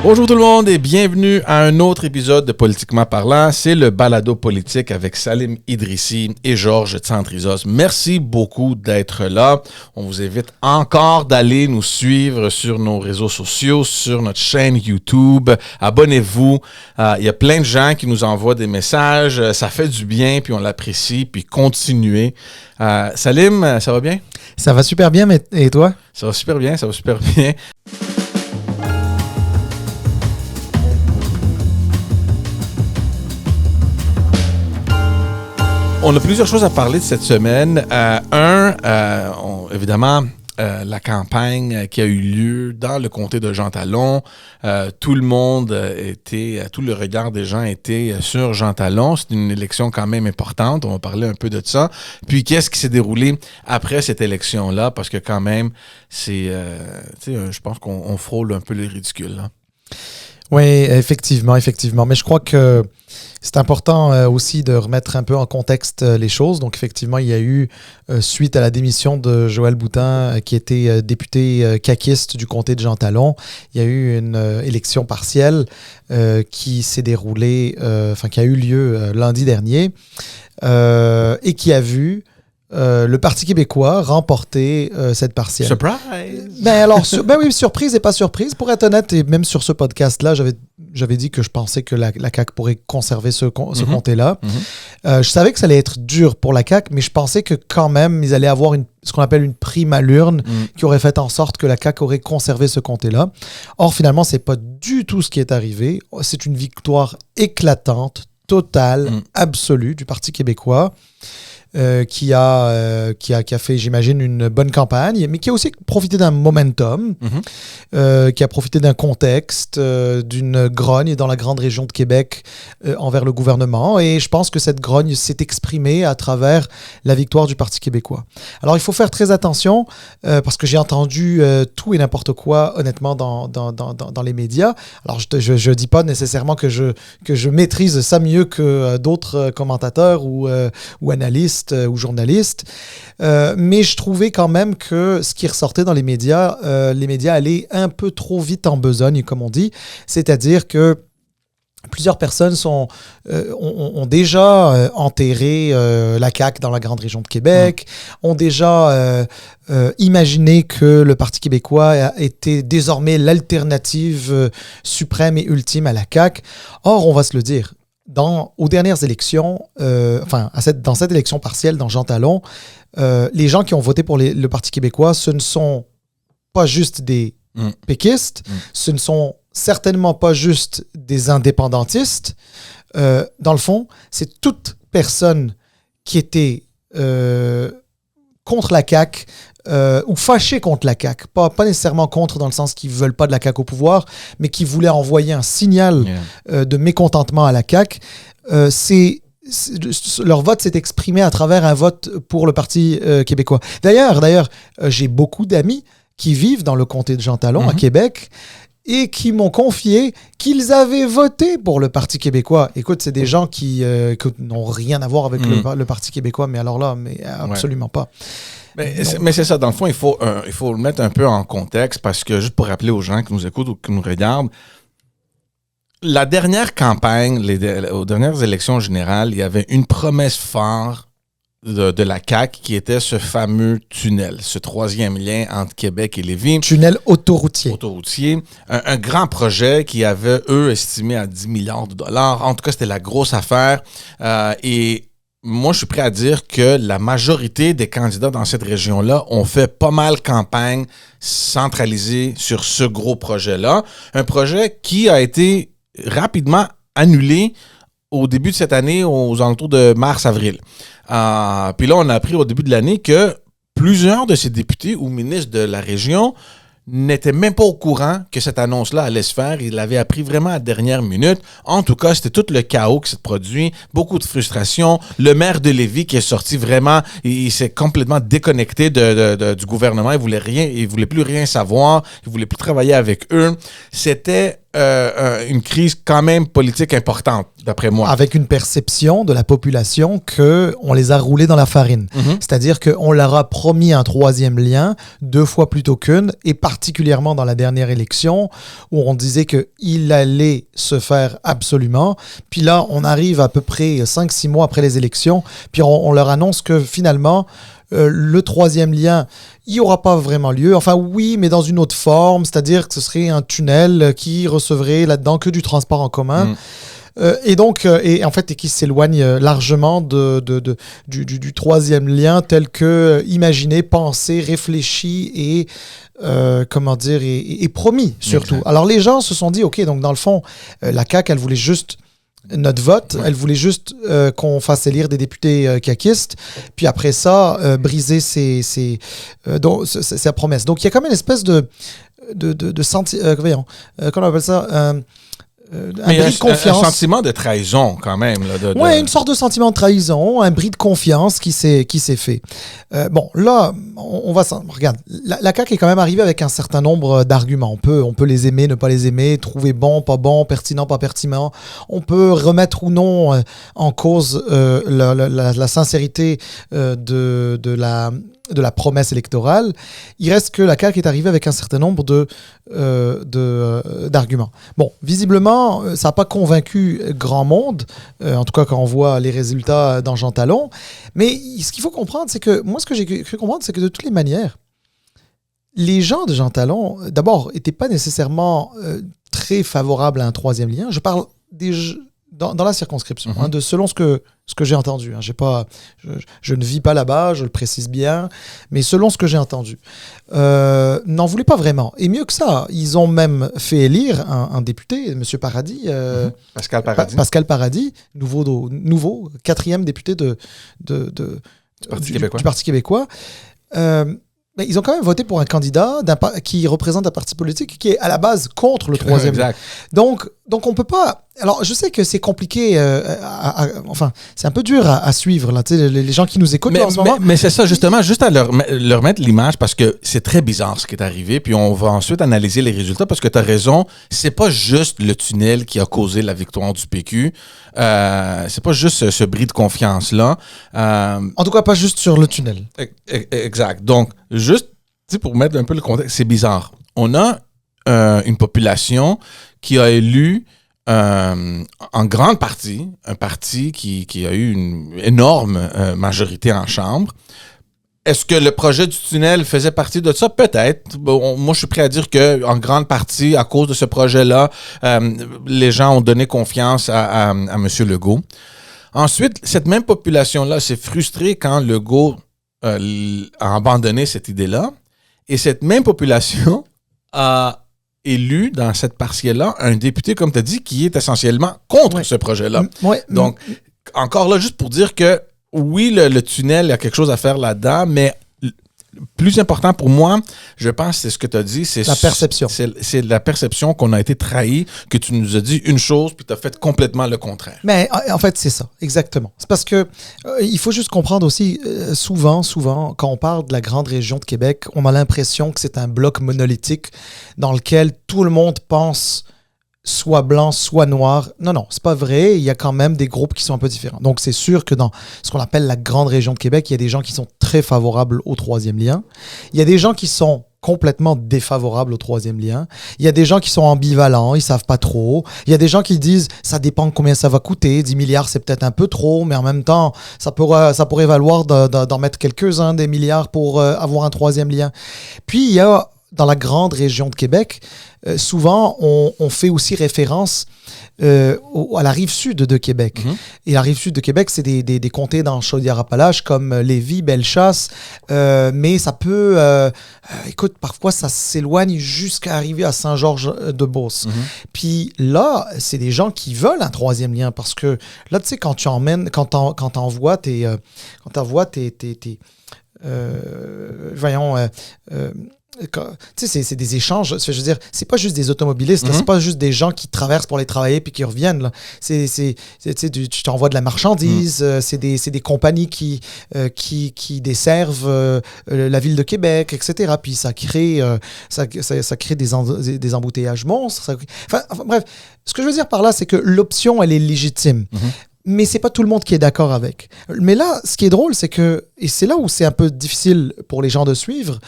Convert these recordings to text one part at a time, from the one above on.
Bonjour tout le monde et bienvenue à un autre épisode de Politiquement parlant. C'est le balado politique avec Salim Idrissi et Georges Tsantrizos. Merci beaucoup d'être là. On vous invite encore d'aller nous suivre sur nos réseaux sociaux, sur notre chaîne YouTube. Abonnez-vous. Il y a plein de gens qui nous envoient des messages. Ça fait du bien, puis on l'apprécie, puis continuez. Salim, ça va bien? Ça va super bien, et toi? Ça va super bien, ça va super bien. On a plusieurs choses à parler de cette semaine. Évidemment, la campagne qui a eu lieu dans le comté de Jean Talon. Tout le regard des gens était sur Jean Talon. C'est une élection quand même importante. On va parler un peu de ça. Puis, qu'est-ce qui s'est déroulé après cette élection-là? Parce que quand même, je pense qu'on frôle un peu le ridicule, là. Oui, effectivement. Mais je crois que c'est important aussi de remettre un peu en contexte les choses. Donc, effectivement, il y a eu, suite à la démission de Joël Boutin, qui était député caquiste du comté de Jean Talon, il y a eu une élection partielle qui s'est déroulée, qui a eu lieu lundi dernier et qui a vu le Parti québécois remporter cette partielle. Surprise! Oui, surprise et pas surprise. Pour être honnête, et même sur ce podcast-là, j'avais dit que je pensais que la CAQ pourrait conserver ce comté-là. Je savais que ça allait être dur pour la CAQ, mais je pensais que quand même, ils allaient avoir ce qu'on appelle une prime à l'urne qui aurait fait en sorte que la CAQ aurait conservé ce comté-là. Or, finalement, c'est pas du tout ce qui est arrivé. C'est une victoire éclatante, totale, absolue du Parti québécois. Qui a fait, j'imagine, une bonne campagne, mais qui a aussi profité d'un momentum, qui a profité d'un contexte, d'une grogne dans la grande région de Québec envers le gouvernement. Et je pense que cette grogne s'est exprimée à travers la victoire du Parti québécois. Alors, il faut faire très attention, parce que j'ai entendu tout et n'importe quoi, honnêtement, dans les médias. Alors, je dis pas nécessairement que je maîtrise ça mieux que d'autres commentateurs ou analystes, ou journalistes, mais je trouvais quand même que ce qui ressortait dans les médias allaient un peu trop vite en besogne, comme on dit, c'est-à-dire que plusieurs personnes ont déjà enterré la CAQ dans la grande région de Québec, ont déjà imaginé que le Parti québécois était désormais l'alternative suprême et ultime à la CAQ. Or, on va se le dire, aux dernières élections, dans cette élection partielle dans Jean Talon, les gens qui ont voté pour le Parti québécois, ce ne sont pas juste des péquistes, ce ne sont certainement pas juste des indépendantistes. Dans le fond, c'est toute personne qui était contre la CAQ, ou fâchés contre la CAQ, pas nécessairement contre dans le sens qu'ils ne veulent pas de la CAQ au pouvoir, mais qui voulaient envoyer un signal de mécontentement à la CAQ. Leur vote s'est exprimé à travers un vote pour le Parti québécois. D'ailleurs, j'ai beaucoup d'amis qui vivent dans le comté de Jean Talon, à Québec, et qui m'ont confié qu'ils avaient voté pour le Parti québécois. Écoute, c'est des gens qui n'ont rien à voir avec le Parti québécois, mais alors là, absolument pas. Mais c'est ça, dans le fond, il faut le mettre un peu en contexte parce que, juste pour rappeler aux gens qui nous écoutent ou qui nous regardent, la dernière campagne, aux dernières élections générales, il y avait une promesse phare de la CAQ qui était ce fameux tunnel, ce troisième lien entre Québec et Lévis. Tunnel autoroutier. Un grand projet qui avait, eux, estimé à 10 milliards de dollars. En tout cas, c'était la grosse affaire. Et moi, je suis prêt à dire que la majorité des candidats dans cette région-là ont fait pas mal campagne centralisée sur ce gros projet-là. Un projet qui a été rapidement annulé au début de cette année, aux alentours de mars-avril. Puis là, on a appris au début de l'année que plusieurs de ces députés ou ministres de la région n'était même pas au courant que cette annonce-là allait se faire. Il l'avait appris vraiment à la dernière minute. En tout cas, c'était tout le chaos qui s'est produit, beaucoup de frustration. Le maire de Lévis qui est sorti vraiment, il s'est complètement déconnecté du gouvernement. Il voulait plus rien savoir. Il voulait plus travailler avec eux. C'était une crise quand même politique importante, d'après moi. Avec une perception de la population qu'on les a roulés dans la farine. C'est-à-dire qu'on leur a promis un troisième lien 2 fois plutôt qu'une, et particulièrement dans la dernière élection, où on disait qu'il allait se faire absolument. Puis là, on arrive à peu près 5-6 mois après les élections, puis on leur annonce que finalement, le troisième lien, il n'y aura pas vraiment lieu. Enfin oui, mais dans une autre forme, c'est-à-dire que ce serait un tunnel qui recevrait là-dedans que du transport en commun. Et donc, et en fait, et qui s'éloigne largement du troisième lien tel que imaginé, pensé, réfléchi et comment dire, et promis surtout. Exact. Alors les gens se sont dit, ok, donc dans le fond, la CAQ, elle voulait juste notre vote, elle voulait juste qu'on fasse élire des députés caquistes, puis après ça, briser sa promesse. Donc il y a quand même une espèce de comment on appelle ça, un bris de confiance. Un sentiment de trahison, quand même. Oui, une sorte de sentiment de trahison, un bris de confiance qui s'est fait. Bon, là, on va... Regarde, la CAQ est quand même arrivée avec un certain nombre d'arguments. On peut les aimer, ne pas les aimer, trouver bon, pertinent, pas pertinent. On peut remettre ou non en cause la sincérité de la promesse électorale. Il reste que la CAQ est arrivée avec un certain nombre d'arguments. Bon, visiblement, ça n'a pas convaincu grand monde, en tout cas quand on voit les résultats dans Jean Talon. Mais ce qu'il faut comprendre, c'est que, moi ce que j'ai cru comprendre, c'est que de toutes les manières, les gens de Jean Talon, d'abord, n'étaient pas nécessairement très favorables à un troisième lien. Je parle dans la circonscription, de selon ce que j'ai entendu. Je ne vis pas là-bas, je le précise bien, mais selon ce que j'ai entendu, n'en voulaient pas vraiment. Et mieux que ça, ils ont même fait élire un député, M. Paradis, Pascal Paradis, nouveau 4e député du Parti québécois. Mais ils ont quand même voté pour un candidat qui représente un parti politique qui est à la base contre le troisième. Exact. Donc on peut pas... Alors, je sais que c'est compliqué, enfin, c'est un peu dur à suivre, là, tu sais, les gens qui nous écoutent en ce moment. Mais c'est ça, justement, juste à leur mettre l'image, parce que c'est très bizarre ce qui est arrivé, puis on va ensuite analyser les résultats, parce que tu as raison, c'est pas juste le tunnel qui a causé la victoire du PQ, c'est pas juste ce bris de confiance-là. En tout cas, pas juste sur le tunnel. Exact. Donc, juste, tu sais, pour mettre un peu le contexte, c'est bizarre. On a une population qui a élu en grande partie, un parti qui a eu une énorme majorité en Chambre. Est-ce que le projet du tunnel faisait partie de ça? Peut-être. Bon, moi, je suis prêt à dire qu'en grande partie, à cause de ce projet-là, les gens ont donné confiance à M. Legault. Ensuite, cette même population-là s'est frustrée quand Legault a abandonné cette idée-là. Et cette même population a élu dans cette partielle-là un député, comme tu as dit, qui est essentiellement contre ce projet-là. Donc, encore là, juste pour dire que oui, le tunnel, il y a quelque chose à faire là-dedans, mais plus important pour moi, je pense, c'est ce que tu as dit. C'est la perception. C'est la perception qu'on a été trahi, que tu nous as dit une chose, puis tu as fait complètement le contraire. Mais en fait, c'est ça, exactement. C'est parce que il faut juste comprendre aussi, souvent, quand on parle de la grande région de Québec, on a l'impression que c'est un bloc monolithique dans lequel tout le monde pense soit blanc, soit noir. Non, c'est pas vrai. Il y a quand même des groupes qui sont un peu différents. Donc, c'est sûr que dans ce qu'on appelle la grande région de Québec, il y a des gens qui sont très favorables au troisième lien. Il y a des gens qui sont complètement défavorables au troisième lien. Il y a des gens qui sont ambivalents, ils savent pas trop. Il y a des gens qui disent, ça dépend de combien ça va coûter. 10 milliards, c'est peut-être un peu trop, mais en même temps, ça pourrait valoir d'en mettre quelques-uns des milliards pour avoir un troisième lien. Puis, il y a dans la grande région de Québec, souvent, on fait aussi référence à la rive sud de Québec. Et la rive sud de Québec, c'est des comtés dans Chaudière-Appalaches comme Lévis, Bellechasse, mais ça peut... écoute, parfois, ça s'éloigne jusqu'à arriver à Saint-Georges-de-Beauce. Puis là, c'est des gens qui veulent un troisième lien parce que là, tu sais, quand tu emmènes, quand t'envoies tes tu sais, c'est des échanges. Je veux dire, c'est pas juste des automobilistes, là, c'est pas juste des gens qui traversent pour aller travailler puis qui reviennent. Là. Tu t'envoies de la marchandise, c'est des compagnies qui desservent la ville de Québec, etc. Puis ça crée, ça crée des embouteillages monstres. Enfin, bref, ce que je veux dire par là, c'est que l'option, elle est légitime. Mais c'est pas tout le monde qui est d'accord avec. Mais là, ce qui est drôle, c'est que, et c'est là où c'est un peu difficile pour les gens de suivre,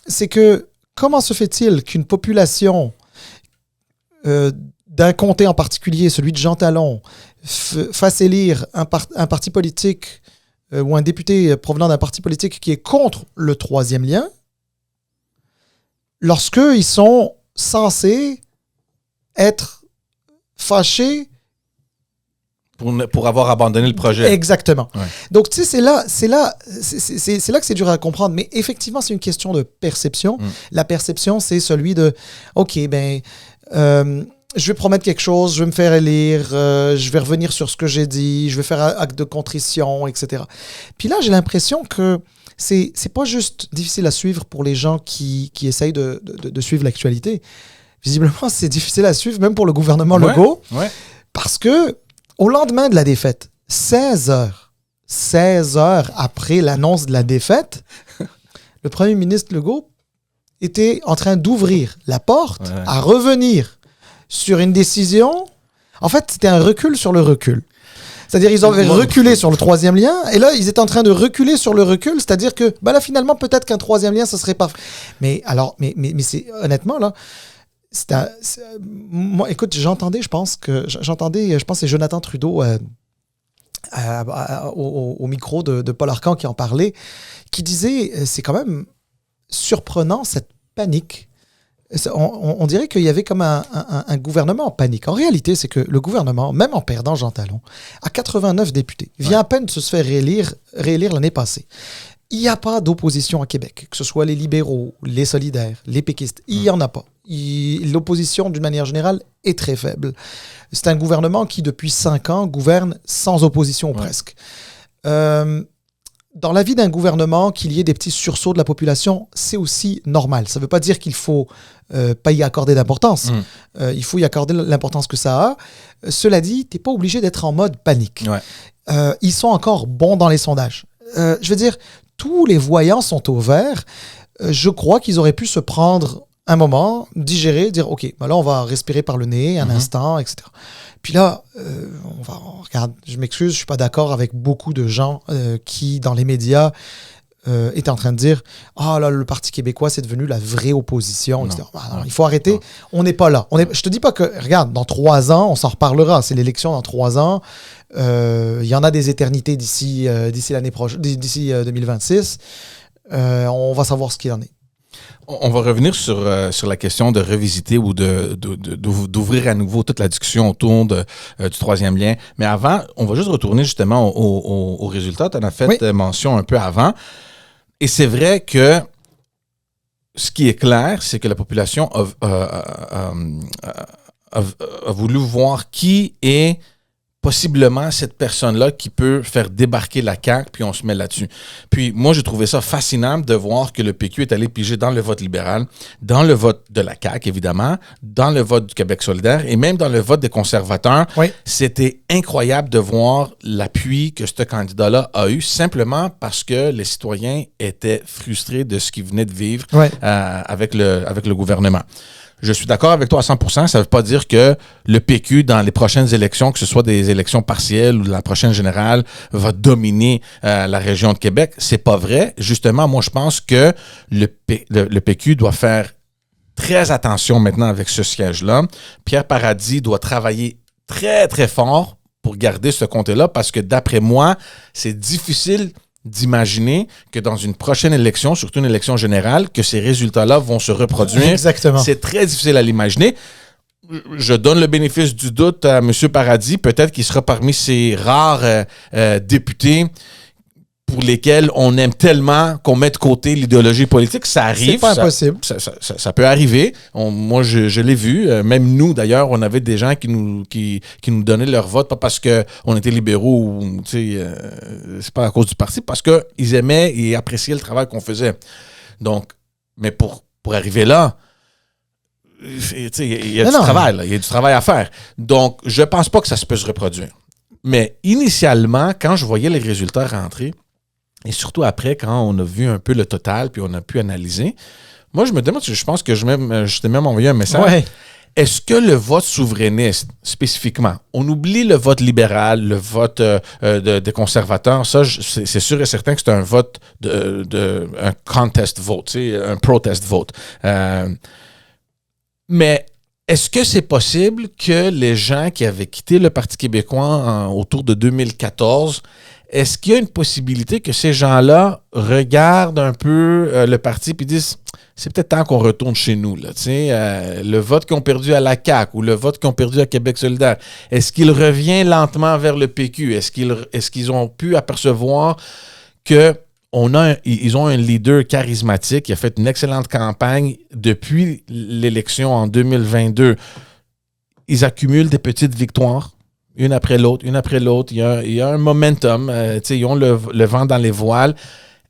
c'est que comment se fait-il qu'une population d'un comté en particulier, celui de Jean Talon, fasse élire un parti politique ou un député provenant d'un parti politique qui est contre le troisième lien, lorsqu'ils sont censés être fâchés pour avoir abandonné le projet. Exactement. Ouais. Donc, tu sais, c'est là que c'est dur à comprendre. Mais effectivement, c'est une question de perception. La perception, c'est celui de, OK, ben, je vais promettre quelque chose, je vais me faire élire, je vais revenir sur ce que j'ai dit, je vais faire un acte de contrition, etc. Puis là, j'ai l'impression que c'est pas juste difficile à suivre pour les gens qui essayent de suivre l'actualité. Visiblement, c'est difficile à suivre, même pour le gouvernement Legault, parce que au lendemain de la défaite, 16 heures après l'annonce de la défaite, le premier ministre Legault était en train d'ouvrir la porte à revenir sur une décision. En fait, c'était un recul sur le recul. C'est-à-dire, ils avaient reculé sur le troisième lien, et là, ils étaient en train de reculer sur le recul, c'est-à-dire que, ben là, finalement, peut-être qu'un troisième lien, ça serait pas... Mais alors, mais c'est, honnêtement, là, moi, écoute, j'entendais, je pense, c'est Jonathan Trudeau au micro de Paul Arcand qui en parlait, qui disait, c'est quand même surprenant cette panique. On dirait qu'il y avait comme un gouvernement en panique. En réalité, c'est que le gouvernement, même en perdant Jean Talon, a 89 députés. Vient à peine de se faire réélire l'année passée. Il n'y a pas d'opposition à Québec, que ce soit les libéraux, les solidaires, les péquistes. Il n'y en a pas. L'opposition, d'une manière générale, est très faible. C'est un gouvernement qui, depuis 5 ans, gouverne sans opposition presque. Dans la vie d'un gouvernement, qu'il y ait des petits sursauts de la population, c'est aussi normal. Ça ne veut pas dire qu'il ne faut pas y accorder d'importance. Il faut y accorder l'importance que ça a. Cela dit, tu n'es pas obligé d'être en mode panique. Ils sont encore bons dans les sondages. Je veux dire, tous les voyants sont au vert. Je crois qu'ils auraient pu se prendre un moment, digérer, dire OK, ben là, on va respirer par le nez un instant, etc. Puis là, regarde, je m'excuse, je ne suis pas d'accord avec beaucoup de gens qui, dans les médias, étaient en train de dire « Ah là, le Parti québécois, c'est devenu la vraie opposition. » etc. Non, il faut arrêter. Non. On n'est pas là. Je te dis pas que, regarde, dans 3 ans, on s'en reparlera. C'est l'élection dans 3 ans. Il y en a des éternités d'ici l'année prochaine, d'ici 2026. On va savoir ce qu'il en est. On va revenir sur la question de revisiter ou d'ouvrir à nouveau toute la discussion autour du troisième lien. Mais avant, on va juste retourner justement au résultat. Tu en as fait mention un peu avant. Et c'est vrai que ce qui est clair, c'est que la population a voulu voir qui est possiblement cette personne-là qui peut faire débarquer la CAQ, puis on se met là-dessus. Puis moi, j'ai trouvé ça fascinant de voir que le PQ est allé piger dans le vote libéral, dans le vote de la CAQ, évidemment, dans le vote du Québec solidaire et même dans le vote des conservateurs. C'était incroyable de voir l'appui que ce candidat-là a eu, simplement parce que les citoyens étaient frustrés de ce qu'ils venaient de vivre avec le gouvernement. Je suis d'accord avec toi à 100%. Ça ne veut pas dire que le PQ, dans les prochaines élections, que ce soit des élections partielles ou la prochaine générale, va dominer la région de Québec. C'est pas vrai. Justement, moi, je pense que le PQ doit faire très attention maintenant avec ce siège-là. Pierre Paradis doit travailler très, très fort pour garder ce comté-là parce que, d'après moi, c'est difficile d'imaginer que dans une prochaine élection, surtout une élection générale, que ces résultats-là vont se reproduire. Exactement. C'est très difficile à l'imaginer. Je donne le bénéfice du doute à M. Paradis. Peut-être qu'il sera parmi ces rares députés pour lesquels on aime tellement qu'on met de côté l'idéologie politique. Ça arrive. C'est pas impossible. Ça peut arriver. Moi, je l'ai vu. Même nous, d'ailleurs, on avait des gens qui nous donnaient leur vote, pas parce qu'on était libéraux ou, c'est pas à cause du parti, parce qu'ils aimaient et appréciaient le travail qu'on faisait. Donc, Mais pour arriver là, il y a du travail, là. Il y a du travail à faire. Donc, je pense pas que ça se peut se reproduire. Mais initialement, quand je voyais les résultats rentrer, et surtout après, quand on a vu un peu le total, puis on a pu analyser, moi, je me demande, je pense que je t'ai même envoyé un message. Ouais. Est-ce que le vote souverainiste, spécifiquement, on oublie le vote libéral, le vote des conservateurs, ça, c'est sûr et certain que c'est un vote un contest vote, un protest vote. Mais est-ce que c'est possible que les gens qui avaient quitté le Parti québécois autour de 2014, est-ce qu'il y a une possibilité que ces gens-là regardent un peu le parti et disent c'est peut-être temps qu'on retourne chez nous, là, le vote qu'ils ont perdu à la CAQ ou le vote qu'ils ont perdu à Québec solidaire, est-ce qu'il revient lentement vers le PQ? Est-ce qu'ils ont pu apercevoir que ils ont un leader charismatique qui a fait une excellente campagne depuis l'élection en 2022. Ils accumulent des petites victoires, une après l'autre. Il y a un momentum. Ils ont le vent dans les voiles.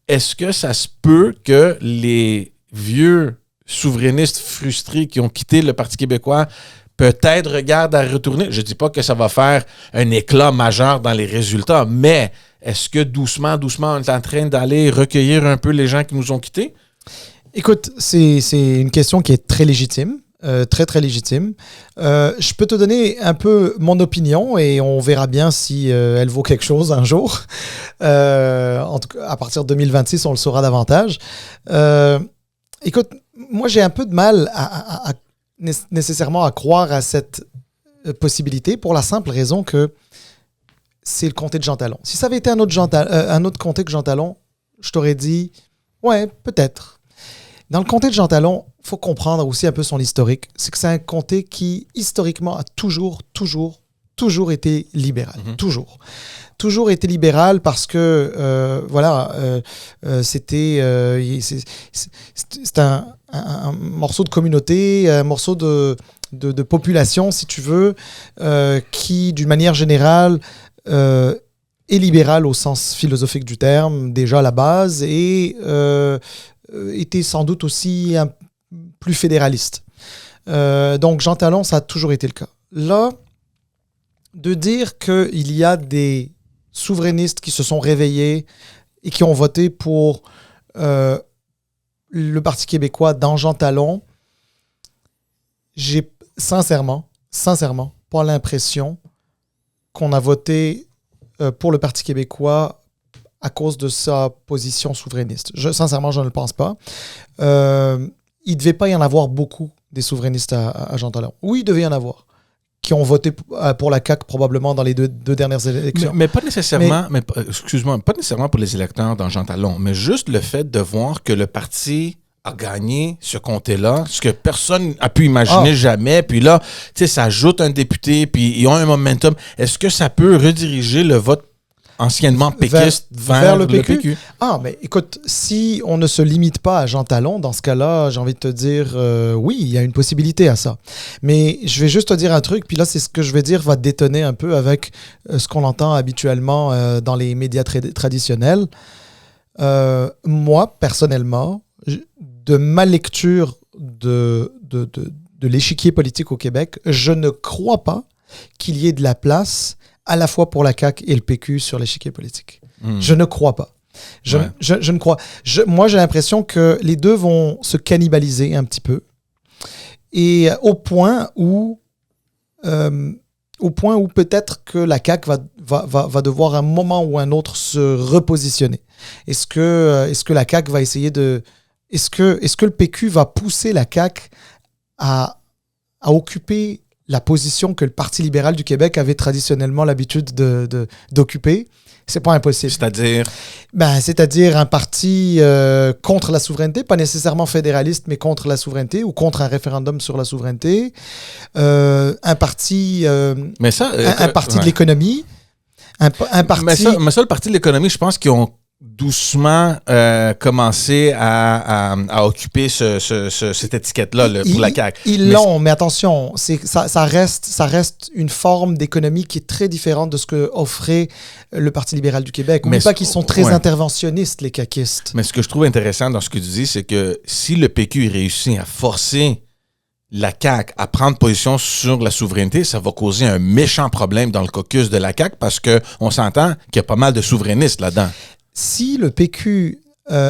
Est-ce que ça se peut que les vieux souverainistes frustrés qui ont quitté le Parti québécois peut-être regardent à retourner? Je ne dis pas que ça va faire un éclat majeur dans les résultats, mais est-ce que doucement, on est en train d'aller recueillir un peu les gens qui nous ont quittés? Écoute, c'est une question qui est très légitime. Très, très légitime. Je peux te donner un peu mon opinion et on verra bien si elle vaut quelque chose un jour. En tout cas, à partir de 2026, on le saura davantage. Écoute, moi, j'ai un peu de mal nécessairement à croire à cette possibilité pour la simple raison que c'est le comté de Jean Talon. Si ça avait été un autre comté que Jean Talon, je t'aurais dit, ouais, peut-être. Dans le comté de Jean Talon, il faut comprendre aussi un peu son historique. C'est que c'est un comté qui, historiquement, a toujours été libéral. Mm-hmm. Toujours été libéral parce que, c'était un morceau de communauté, un morceau de population, si tu veux, qui, d'une manière générale, est libéral au sens philosophique du terme, déjà à la base, et était sans doute aussi plus fédéraliste. Donc, Jean Talon, ça a toujours été le cas. Là, de dire qu'il y a des souverainistes qui se sont réveillés et qui ont voté pour le Parti québécois dans Jean Talon, j'ai sincèrement pas l'impression qu'on a voté pour le Parti québécois à cause de sa position souverainiste. Sincèrement, je ne le pense pas. Il ne devait pas y en avoir beaucoup des souverainistes à Jean Talon. Oui, il devait y en avoir qui ont voté pour la CAQ probablement dans les deux dernières élections. Mais pas nécessairement, pas nécessairement pour les électeurs dans Jean Talon, mais juste le fait de voir que le parti a gagné ce comté-là, ce que personne n'a pu imaginer jamais. Puis là, ça ajoute un député, puis ils ont un momentum. Est-ce que ça peut rediriger le vote anciennement péquiste vers le PQ? Mais écoute, si on ne se limite pas à Jean Talon, dans ce cas-là, j'ai envie de te dire, oui, il y a une possibilité à ça. Mais je vais juste te dire un truc, puis là, c'est ce que je vais dire va détonner un peu avec ce qu'on entend habituellement dans les médias traditionnels. Moi, personnellement, de ma lecture de l'échiquier politique au Québec, je ne crois pas qu'il y ait de la place à la fois pour la CAQ et le PQ sur l'échiquier politique. Je ne crois pas. Je ne crois. Moi, j'ai l'impression que les deux vont se cannibaliser un petit peu. Et au point où peut-être que la CAQ va devoir à un moment ou un autre se repositionner. Est-ce que la CAQ va essayer de... Est-ce que le PQ va pousser la CAQ à occuper la position que le Parti libéral du Québec avait traditionnellement l'habitude d'occuper? C'est pas impossible. C'est-à-dire? C'est-à-dire un parti contre la souveraineté, pas nécessairement fédéraliste, mais contre la souveraineté ou contre un référendum sur la souveraineté. Un parti, un parti de l'économie. Un parti... Mais ça, le Parti de l'économie, je pense qu'ils ont doucement commencé à occuper cette étiquette-là pour la CAQ. Ils l'ont, mais attention, ça reste une forme d'économie qui est très différente de ce que offrait le Parti libéral du Québec. N'oublie pas qu'ils sont très interventionnistes, les caquistes. Mais ce que je trouve intéressant dans ce que tu dis, c'est que si le PQ réussit à forcer la CAQ à prendre position sur la souveraineté, ça va causer un méchant problème dans le caucus de la CAQ parce qu'on s'entend qu'il y a pas mal de souverainistes là-dedans. Si le PQ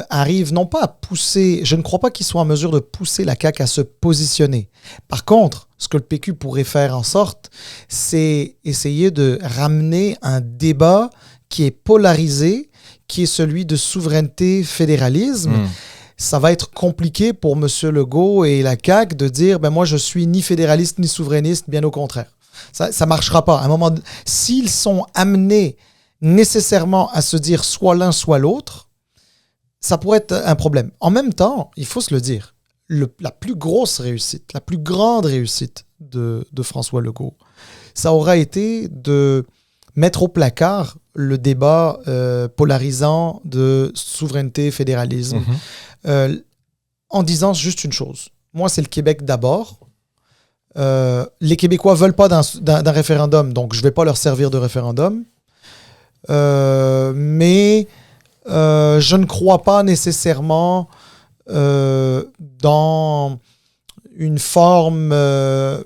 arrive non pas à pousser, je ne crois pas qu'il soit en mesure de pousser la CAQ à se positionner. Par contre, ce que le PQ pourrait faire en sorte, c'est essayer de ramener un débat qui est polarisé, qui est celui de souveraineté-fédéralisme. Ça va être compliqué pour M. Legault et la CAQ de dire moi, je suis ni fédéraliste ni souverainiste, bien au contraire. Ça ne marchera pas. À un moment, s'ils sont amenés nécessairement à se dire soit l'un, soit l'autre, ça pourrait être un problème. En même temps, il faut se le dire, la plus grosse réussite, la plus grande réussite de François Legault, ça aura été de mettre au placard le débat polarisant de souveraineté-fédéralisme. En disant juste une chose. Moi, c'est le Québec d'abord. Les Québécois ne veulent pas d'un référendum, donc je ne vais pas leur servir de référendum. Mais je ne crois pas nécessairement dans une forme de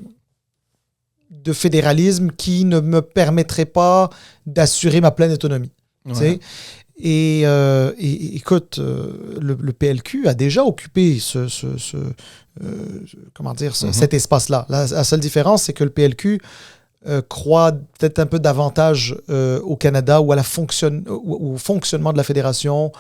fédéralisme qui ne me permettrait pas d'assurer ma pleine autonomie. Ouais. Et écoute, le PLQ a déjà occupé cet espace-là. La seule différence, c'est que le PLQ croit peut-être un peu davantage au Canada ou au fonctionnement de la fédération,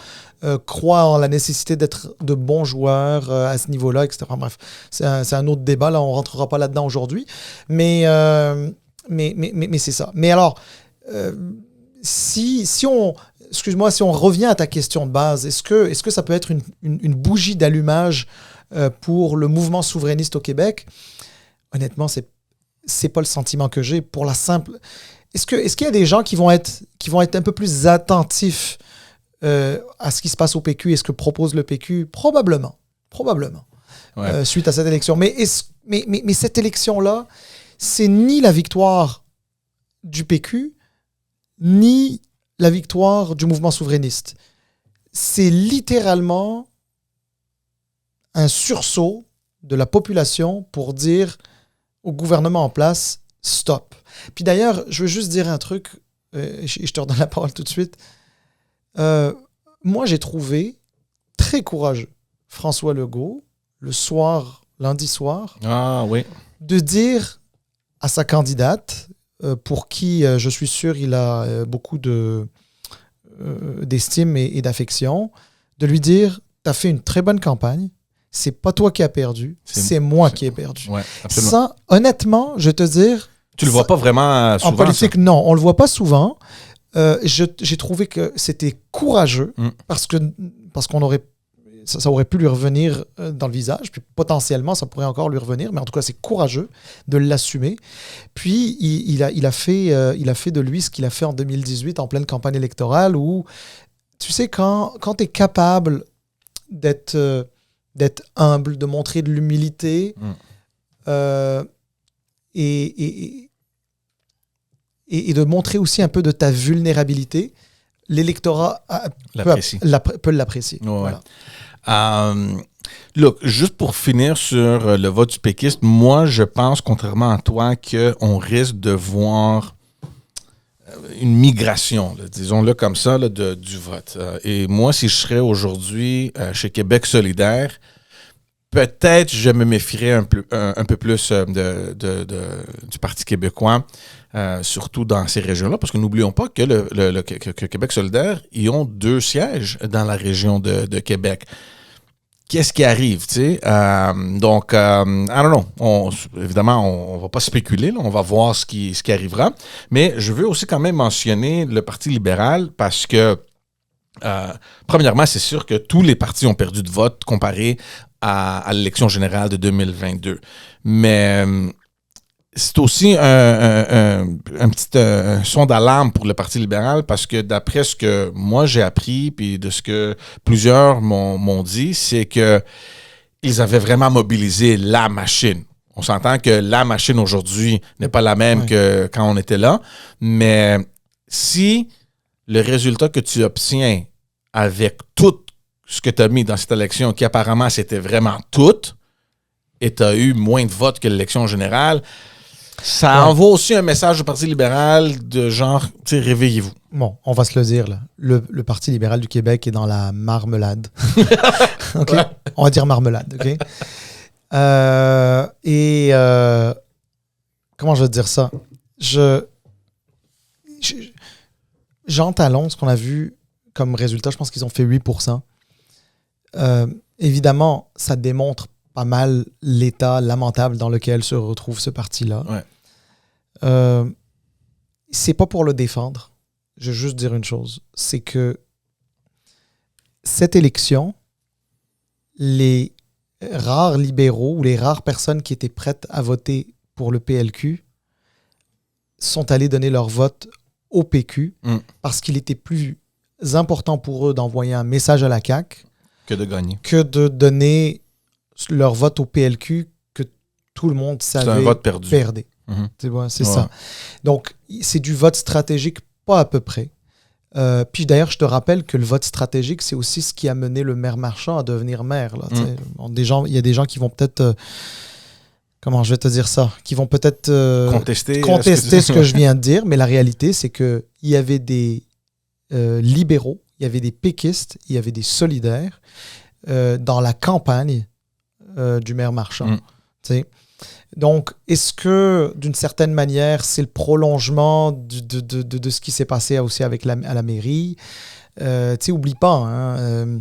croit en la nécessité d'être de bons joueurs à ce niveau-là, etc. Bref, c'est un autre débat, là, on ne rentrera pas là-dedans aujourd'hui. Mais c'est ça. Mais alors, si on revient à ta question de base, est-ce que ça peut être une bougie d'allumage pour le mouvement souverainiste au Québec? Honnêtement, c'est pas le sentiment que j'ai pour la simple... Est-ce qu'il y a des gens qui vont être un peu plus attentifs à ce qui se passe au PQ et ce que propose le PQ? Probablement. Ouais. Suite à cette élection. Mais cette élection-là, c'est ni la victoire du PQ, ni la victoire du mouvement souverainiste. C'est littéralement un sursaut de la population pour dire au gouvernement en place, stop. Puis d'ailleurs, je veux juste dire un truc, je te redonne la parole tout de suite. Moi, j'ai trouvé très courageux François Legault, lundi soir, de dire à sa candidate, pour qui, je suis sûr, il a beaucoup d'estime et d'affection, de lui dire, t'as fait une très bonne campagne, c'est pas toi qui as perdu, c'est moi qui ai perdu. Ouais, absolument. Ça, honnêtement, je vais te dire... Tu le vois pas vraiment souvent, en politique, ça. Non, on le voit pas souvent. J'ai trouvé que c'était courageux parce qu'on aurait... Ça aurait pu lui revenir dans le visage, puis potentiellement, ça pourrait encore lui revenir, mais en tout cas, c'est courageux de l'assumer. Puis, il a fait de lui ce qu'il a fait en 2018 en pleine campagne électorale où, tu sais, quand tu es capable d'être humble, de montrer de l'humilité et de montrer aussi un peu de ta vulnérabilité, l'électorat peut l'apprécier. Ouais. Voilà. Look, juste pour finir sur le vote du péquiste, moi, je pense, contrairement à toi, qu'on risque de voir une migration, disons-le comme ça, du vote. Et moi, si je serais aujourd'hui chez Québec solidaire, peut-être je me méfierais un peu plus du Parti québécois, surtout dans ces régions-là, parce que n'oublions pas que le Québec solidaire, ils ont 2 sièges dans la région de Québec. Qu'est-ce qui arrive, tu sais? Donc, I don't know. Évidemment, on va pas spéculer, là, on va voir ce qui arrivera. Mais je veux aussi quand même mentionner le Parti libéral parce que, premièrement, c'est sûr que tous les partis ont perdu de vote comparé à l'élection générale de 2022. Mais c'est aussi un petit son d'alarme pour le Parti libéral parce que d'après ce que moi j'ai appris puis de ce que plusieurs m'ont dit, c'est que ils avaient vraiment mobilisé la machine. On s'entend que la machine aujourd'hui n'est pas la même que quand on était là, mais si le résultat que tu obtiens avec tout ce que tu as mis dans cette élection, qui apparemment c'était vraiment tout, et tu as eu moins de votes que l'élection générale, ça envoie aussi un message au Parti libéral de genre, tu sais, réveillez-vous. Bon, on va se le dire, là. Le Parti libéral du Québec est dans la marmelade. OK? Ouais. On va dire marmelade, OK? Comment je vais te dire ça? Jean Talon, ce qu'on a vu comme résultat, je pense qu'ils ont fait 8%. Évidemment, ça démontre pas mal l'état lamentable dans lequel se retrouve ce parti-là. Ouais. C'est pas pour le défendre. Je veux juste dire une chose. C'est que cette élection, les rares libéraux ou les rares personnes qui étaient prêtes à voter pour le PLQ sont allés donner leur vote au PQ parce qu'il était plus important pour eux d'envoyer un message à la CAQ que de gagner. Que de donner leur vote au PLQ que tout le monde savait c'est un vote perdu. Perdait. C'est ça. Donc, c'est du vote stratégique, pas à peu près. Puis d'ailleurs, je te rappelle que le vote stratégique, c'est aussi ce qui a mené le maire Marchand à devenir maire. Là, il y a des gens qui vont peut-être... comment je vais te dire ça? Qui vont peut-être contester ce que je viens de dire, mais la réalité, c'est qu'il y avait des libéraux, il y avait des péquistes, il y avait des solidaires dans la campagne du maire Marchand. Donc, est-ce que, d'une certaine manière, c'est le prolongement de ce qui s'est passé aussi à la mairie? Oublie pas, hein,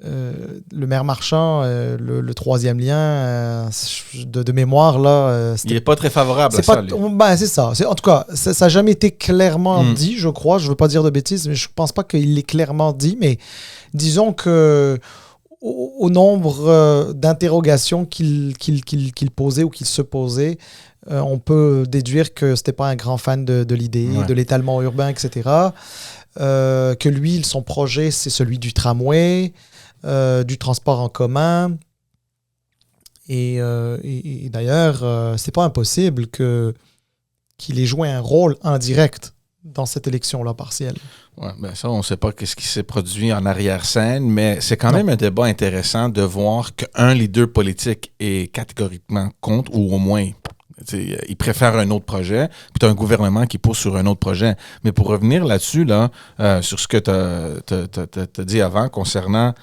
le maire Marchand, le troisième lien, de mémoire, là... il n'est pas très favorable à ça, lui. C'est ça. En tout cas, ça n'a jamais été clairement dit, je crois. Je ne veux pas dire de bêtises, mais je ne pense pas qu'il l'ait clairement dit. Mais disons que au nombre d'interrogations qu'il posait ou qu'il se posait, on peut déduire que ce n'était pas un grand fan de l'idée, de l'étalement urbain, etc. Que lui, son projet, c'est celui du tramway, du transport en commun. Et d'ailleurs, c'est pas impossible qu'il ait joué un rôle indirect dans cette élection-là partielle. Ouais, ben ça, on ne sait pas ce qui s'est produit en arrière-scène, mais c'est quand même un débat intéressant de voir qu'un leader politique est catégoriquement contre, ou au moins, il préfère un autre projet, puis tu as un gouvernement qui pousse sur un autre projet. Mais pour revenir là-dessus, là, sur ce que tu as dit avant concernant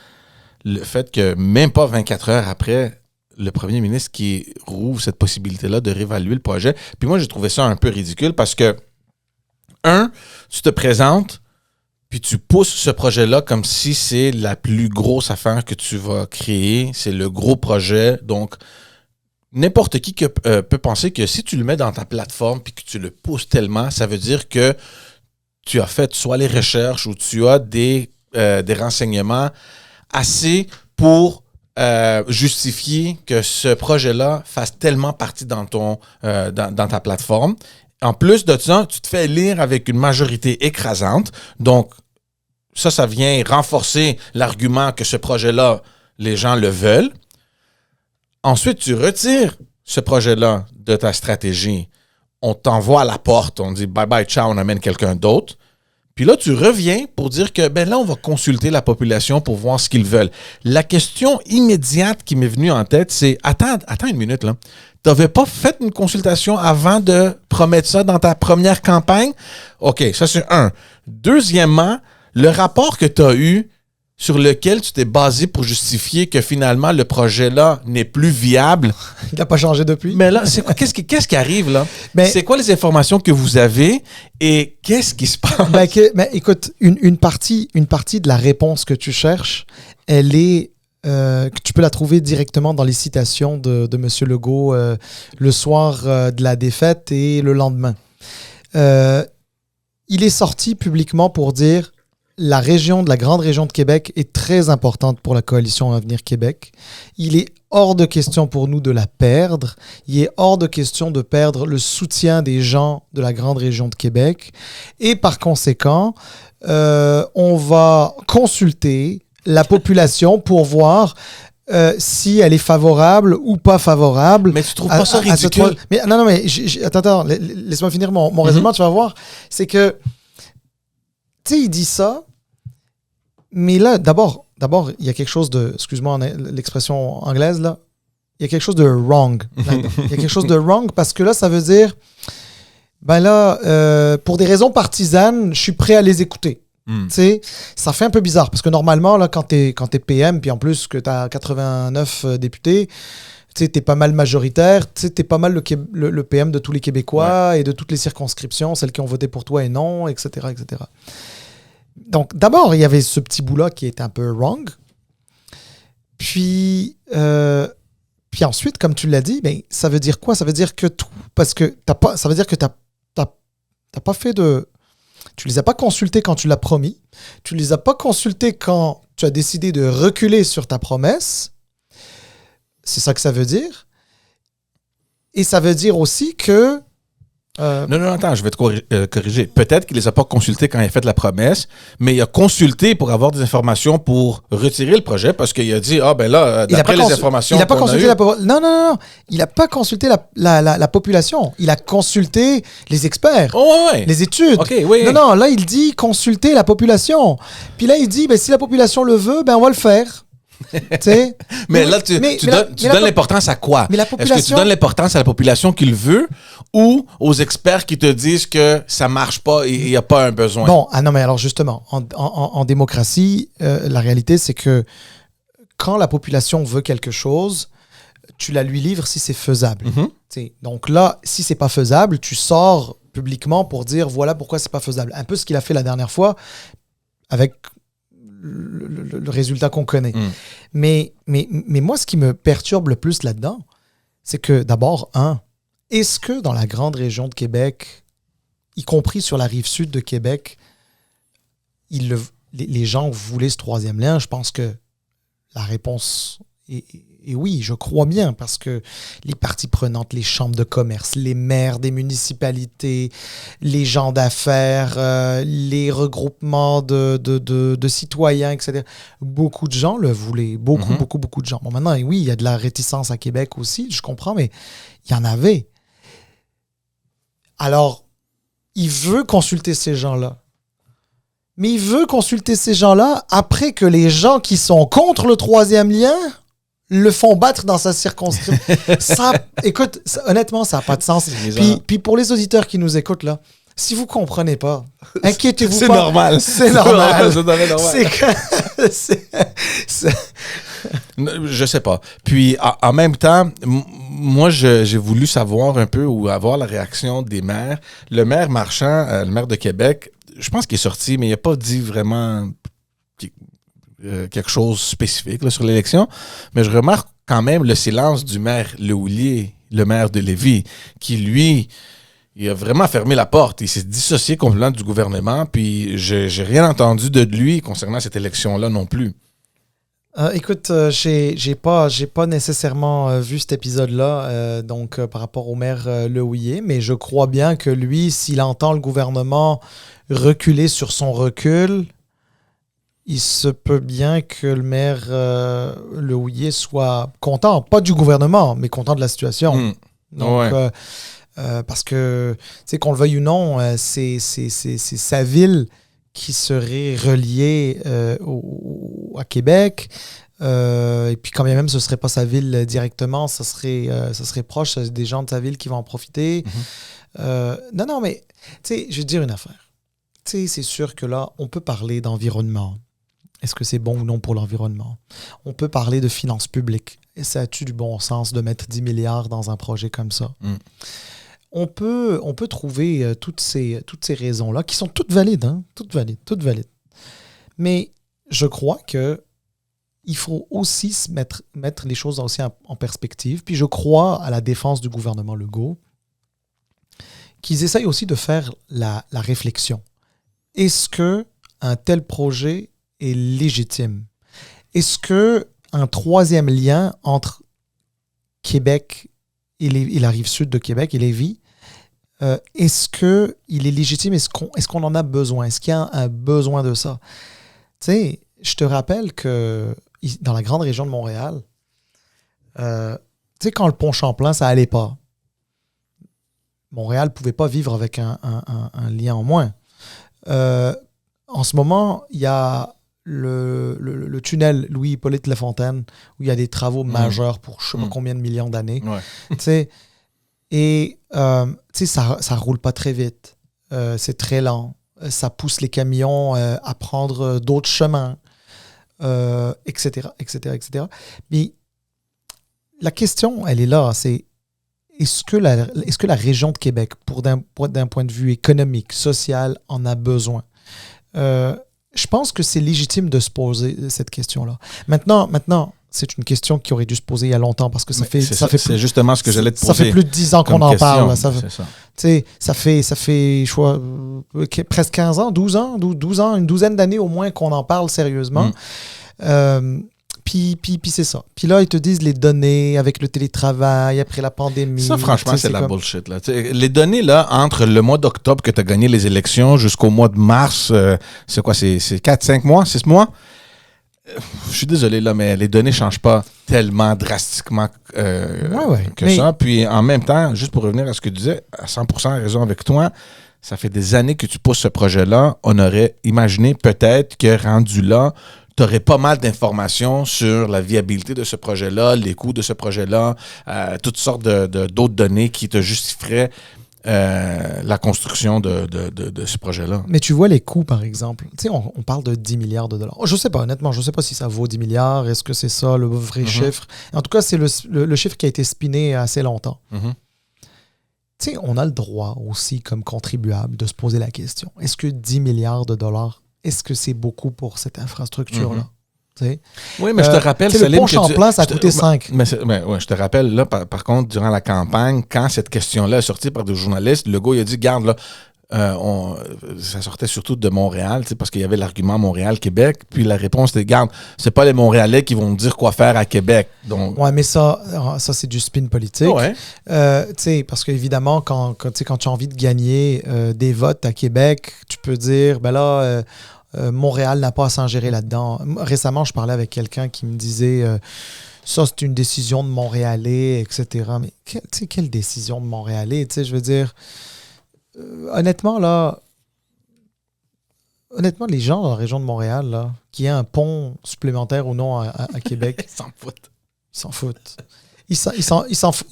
le fait que même pas 24 heures après, le premier ministre qui rouvre cette possibilité-là de réévaluer le projet. Puis moi, j'ai trouvé ça un peu ridicule parce que, tu te présentes, puis tu pousses ce projet-là comme si c'est la plus grosse affaire que tu vas créer. C'est le gros projet. Donc, n'importe qui peut penser que si tu le mets dans ta plateforme puis que tu le pousses tellement, ça veut dire que tu as fait soit les recherches ou tu as des renseignements assez pour justifier que ce projet-là fasse tellement partie dans ta plateforme. En plus de ça, tu te fais élire avec une majorité écrasante. Donc, ça vient renforcer l'argument que ce projet-là, les gens le veulent. Ensuite, tu retires ce projet-là de ta stratégie. On t'envoie à la porte. On dit bye-bye, ciao, on amène quelqu'un d'autre. Puis là, tu reviens pour dire que là, on va consulter la population pour voir ce qu'ils veulent. La question immédiate qui m'est venue en tête, c'est attends une minute, là. Tu n'avais pas fait une consultation avant de promettre ça dans ta première campagne? OK, ça c'est un. Deuxièmement, le rapport que tu as eu sur lequel tu t'es basé pour justifier que finalement le projet-là n'est plus viable. Il n'a pas changé depuis. Mais là, c'est quoi? Qu'est-ce qui arrive là? C'est quoi les informations que vous avez et qu'est-ce qui se passe? Écoute, une partie de la réponse que tu cherches, elle est... tu peux la trouver directement dans les citations de M. Legault le soir de la défaite et le lendemain. Il est sorti publiquement pour dire la grande région de Québec est très importante pour la coalition Avenir Québec. Il est hors de question pour nous de la perdre. Il est hors de question de perdre le soutien des gens de la grande région de Québec. Et par conséquent, on va consulter la population pour voir si elle est favorable ou pas favorable. Mais tu trouves pas ça ridicule? Mais non, mais attends, laisse-moi finir mon raisonnement, tu vas voir. C'est que, tu sais, il dit ça, mais là, d'abord, il y a quelque chose de, excuse-moi l'expression anglaise, là, il y a quelque chose de wrong. Il y a quelque chose de wrong parce que là, ça veut dire, ben là, pour des raisons partisanes, je suis prêt à les écouter. Tu sais, ça fait un peu bizarre parce que normalement, là, quand t'es PM, puis en plus que t'as 89 députés, tu sais, t'es pas mal majoritaire, tu sais, t'es pas mal le PM de tous les Québécois et de toutes les circonscriptions, celles qui ont voté pour toi et non, etc., etc. Donc, d'abord, il y avait ce petit bout-là qui était un peu wrong. Puis ensuite, comme tu l'as dit, ben, ça veut dire quoi? Ça veut dire que ça veut dire que t'as pas fait de... Tu les as pas consultés quand tu l'as promis. Tu les as pas consultés quand tu as décidé de reculer sur ta promesse. C'est ça que ça veut dire. Et ça veut dire aussi que... Non, attends, je vais te corriger. Peut-être qu'il les a pas consultés quand il a fait la promesse, mais il a consulté pour avoir des informations pour retirer le projet parce qu'il a dit, ben là, d'après les informations qu'on a eues... Non. Il n'a pas consulté la population. Il a consulté les experts, les études. Okay, oui. Non, là, il dit consulter la population. Puis là, il dit, si la population le veut, on va le faire. Mais là, tu donnes l'importance à quoi? Est-ce que tu donnes l'importance à la population qui le veut ou aux experts qui te disent que ça marche pas et il n'y a pas un besoin? Bon, non, mais alors justement, en démocratie, la réalité, c'est que quand la population veut quelque chose, tu la lui livres si c'est faisable. Donc là, si c'est pas faisable, tu sors publiquement pour dire voilà pourquoi c'est pas faisable. Un peu ce qu'il a fait la dernière fois avec le résultat qu'on connaît. Mais moi, ce qui me perturbe le plus là-dedans, c'est que d'abord, est-ce que dans la grande région de Québec, y compris sur la rive sud de Québec, les gens voulaient ce troisième lien? Je pense que la réponse est oui, je crois bien, parce que les parties prenantes, les chambres de commerce, les maires des municipalités, les gens d'affaires, les regroupements de citoyens, etc. Beaucoup de gens le voulaient. Beaucoup de gens. Bon, maintenant, oui, il y a de la réticence à Québec aussi, je comprends, mais il y en avait. Alors, il veut consulter ces gens-là. Mais il veut consulter ces gens-là après que les gens qui sont contre le troisième lien le font battre dans sa circonscription. Écoute, honnêtement, ça n'a pas de sens. Puis pour les auditeurs qui nous écoutent, là, si vous ne comprenez pas, inquiétez-vous pas. Normal. C'est normal. Je sais pas. Puis, en même temps, moi, j'ai voulu savoir un peu ou avoir la réaction des maires. Le maire Marchand, le maire de Québec, je pense qu'il est sorti, mais il n'a pas dit vraiment quelque chose de spécifique là, sur l'élection. Mais je remarque quand même le silence du maire Lehouillier, le maire de Lévis, qui, lui, il a vraiment fermé la porte. Il s'est dissocié complètement du gouvernement, puis j'ai rien entendu de lui concernant cette élection-là non plus. Écoute, j'ai pas nécessairement vu cet épisode-là, par rapport au maire Lehouillier, mais je crois bien que lui, s'il entend le gouvernement reculer sur son recul, il se peut bien que le maire Lehouillier soit content, pas du gouvernement, mais content de la situation. Donc, parce que, tu sais, qu'on le veuille ou non, c'est sa ville qui serait reliée à Québec. Et puis quand bien même ce ne serait pas sa ville directement, ça serait proche des gens de sa ville qui vont en profiter. Non, mais tu sais, je vais te dire une affaire. Tu sais, c'est sûr que là, on peut parler d'environnement. Est-ce que c'est bon ou non pour l'environnement? On peut parler de finances publiques. Et ça a-tu du bon sens de mettre 10 milliards dans un projet comme ça? On peut trouver toutes ces raisons-là, qui sont toutes valides, toutes valides. Mais je crois que il faut aussi mettre les choses aussi en perspective. Puis je crois à la défense du gouvernement Legault, qu'ils essayent aussi de faire la réflexion. Est-ce que, un tel projet est légitime? Est-ce qu'un troisième lien entre Québec et la rive sud de Québec et Lévis, est-ce qu'il est légitime? Est-ce qu'on en a besoin? Est-ce qu'il y a un besoin de ça? Tu sais, je te rappelle que dans la grande région de Montréal, tu sais, quand le pont Champlain, ça allait pas. Montréal ne pouvait pas vivre avec un lien en moins. En ce moment, il y a le tunnel Louis-Hippolyte Lafontaine, où il y a des travaux majeurs pour je ne sais pas combien de millions d'années. Ouais. Et ça ne roule pas très vite. C'est très lent. Ça pousse les camions à prendre d'autres chemins, etc., etc., etc. Mais la question, elle est là, c'est est-ce que la région de Québec, d'un point de vue économique, social, en a besoin? Je pense que c'est légitime de se poser cette question-là. Maintenant, c'est une question qui aurait dû se poser il y a longtemps parce que c'est justement ce que j'allais te poser. Ça fait plus de 10 ans qu'on en parle. Là. Ça fait presque 15 ans, 12 ans, une douzaine d'années au moins qu'on en parle sérieusement. Puis c'est ça. Puis là, ils te disent les données avec le télétravail, après la pandémie. Ça, franchement, c'est de la bullshit. Là. Les données, là, entre le mois d'octobre que tu as gagné les élections jusqu'au mois de mars, c'est quoi? C'est 4, 5 mois, 6 mois? Je suis désolé, là, mais les données ne changent pas tellement drastiquement que ça. Puis en même temps, juste pour revenir à ce que tu disais, à 100% raison avec toi, ça fait des années que tu pousses ce projet-là. On aurait imaginé peut-être que rendu là, tu aurais pas mal d'informations sur la viabilité de ce projet-là, les coûts de ce projet-là, toutes sortes d'autres données qui te justifieraient la construction de ce projet-là. Mais tu vois les coûts, par exemple. Tu sais, on parle de 10 milliards de dollars. Je sais pas, honnêtement, je sais pas si ça vaut 10 milliards. Est-ce que c'est ça le vrai chiffre? En tout cas, c'est le chiffre qui a été spiné assez longtemps. Tu sais, on a le droit aussi, comme contribuable, de se poser la question. Est-ce que 10 milliards de dollars, est-ce que c'est beaucoup pour cette infrastructure-là? Oui, mais je te rappelle, le pont Champlain, ça a coûté 5. Je te rappelle, là, par contre, durant la campagne, quand cette question-là est sortie par des journalistes, le gars, il a dit, garde, là, ça sortait surtout de Montréal, parce qu'il y avait l'argument Montréal-Québec, puis la réponse était, garde, c'est pas les Montréalais qui vont me dire quoi faire à Québec. Donc... Ouais, mais ça c'est du spin politique. Ouais. Parce qu'évidemment, quand tu as envie de gagner des votes à Québec, tu peux dire, ben là... Montréal n'a pas à s'en gérer là-dedans. Récemment, je parlais avec quelqu'un qui me disait ça, c'est une décision de Montréalais, etc. Mais quelle décision de Montréalais? Je veux dire, honnêtement, les gens dans la région de Montréal, là, qu'il y ait un pont supplémentaire ou non à Québec, ils s'en foutent. Ils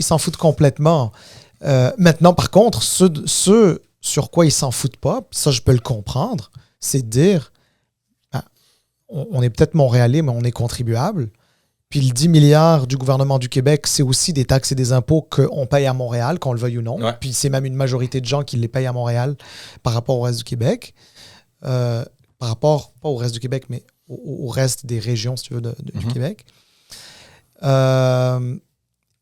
s'en foutent complètement. Maintenant, par contre, ce sur quoi ils s'en foutent pas, ça, je peux le comprendre, c'est de dire on est peut-être Montréalais, mais on est contribuable. Puis le 10 milliards du gouvernement du Québec, c'est aussi des taxes et des impôts qu'on paye à Montréal, qu'on le veuille ou non. Ouais. Puis c'est même une majorité de gens qui les payent à Montréal par rapport au reste du Québec. Par rapport, pas au reste du Québec, mais au reste des régions, si tu veux, du Québec.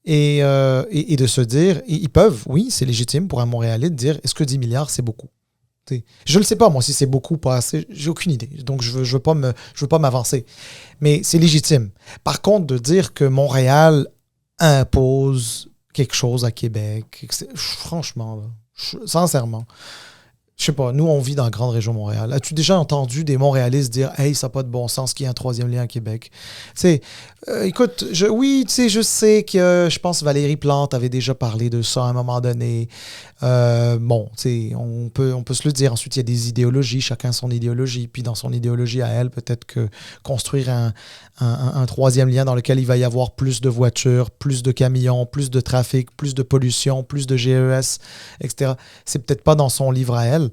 Et de se dire, ils peuvent, oui, c'est légitime pour un Montréalais de dire, est-ce que 10 milliards, c'est beaucoup? Je ne le sais pas, moi, si c'est beaucoup ou pas assez. J'ai aucune idée. Donc, je veux pas m'avancer. Mais c'est légitime. Par contre, de dire que Montréal impose quelque chose à Québec, franchement, sincèrement, je sais pas, nous, on vit dans la grande région Montréal. As-tu déjà entendu des Montréalistes dire « Hey, ça n'a pas de bon sens qu'il y ait un troisième lien à Québec? » Écoute, je sais que je pense que Valérie Plante avait déjà parlé de ça à un moment donné. On peut se le dire. Ensuite, il y a des idéologies, chacun son idéologie. Puis dans son idéologie à elle, peut-être que construire un troisième lien dans lequel il va y avoir plus de voitures, plus de camions, plus de trafic, plus de pollution, plus de GES, etc. C'est peut-être pas dans son livre à elle.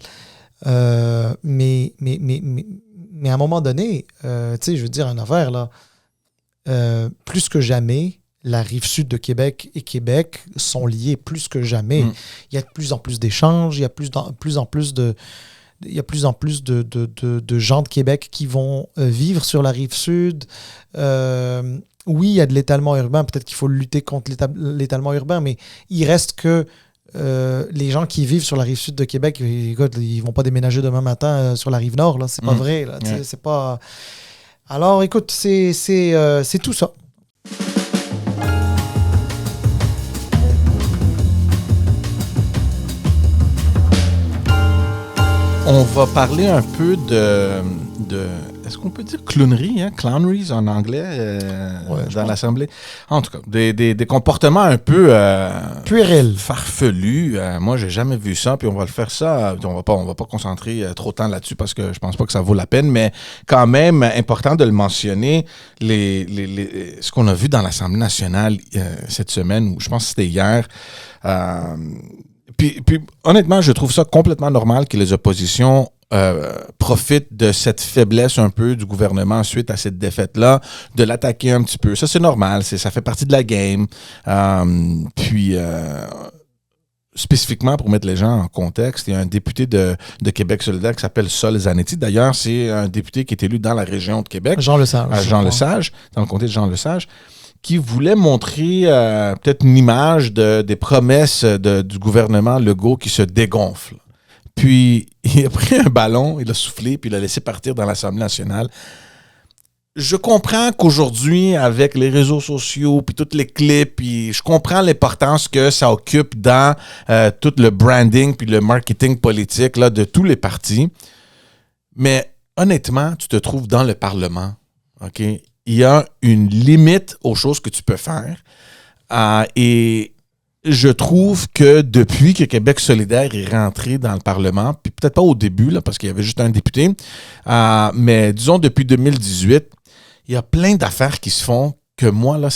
Mais à un moment donné, je veux dire une affaire, là, plus que jamais, la rive sud de Québec et Québec sont liés plus que jamais. Il y a de plus en plus d'échanges, il y a plus en plus de gens de Québec qui vont vivre sur la rive sud. Oui, il y a de l'étalement urbain. Peut-être qu'il faut lutter contre l'étalement urbain, mais il reste que les gens qui vivent sur la rive sud de Québec, écoute, ils vont pas déménager demain matin sur la rive nord, là. C'est pas vrai, là. Ouais. C'est pas... Alors, écoute, c'est tout ça. On va parler un peu de est-ce qu'on peut dire clownerie, hein? Clowneries en anglais dans l'Assemblée? En tout cas, des comportements un peu puérils, farfelus. Moi, j'ai jamais vu ça, puis on va le faire ça. On va pas concentrer trop de temps là-dessus parce que je pense pas que ça vaut la peine, mais quand même important de le mentionner. Ce qu'on a vu dans l'Assemblée nationale cette semaine, ou je pense que c'était hier. Puis honnêtement, je trouve ça complètement normal que les oppositions profitent de cette faiblesse un peu du gouvernement suite à cette défaite-là, de l'attaquer un petit peu. Ça, c'est normal. Ça fait partie de la game. Spécifiquement, pour mettre les gens en contexte, il y a un député de Québec solidaire qui s'appelle Sol Zanetti. D'ailleurs, c'est un député qui est élu dans la région de Québec. Jean Lesage. Jean Lesage, dans le comté de Jean Lesage, qui voulait montrer peut-être une image des promesses du gouvernement Legault qui se dégonfle. Puis, il a pris un ballon, il a soufflé, puis il l'a laissé partir dans l'Assemblée nationale. Je comprends qu'aujourd'hui, avec les réseaux sociaux, puis toutes les clips, puis je comprends l'importance que ça occupe dans tout le branding puis le marketing politique là, de tous les partis. Mais honnêtement, tu te trouves dans le Parlement, OK? Il y a une limite aux choses que tu peux faire. Et je trouve que depuis que Québec solidaire est rentré dans le Parlement, puis peut-être pas au début, là, parce qu'il y avait juste un député, mais disons depuis 2018, il y a plein d'affaires qui se font que moi, là,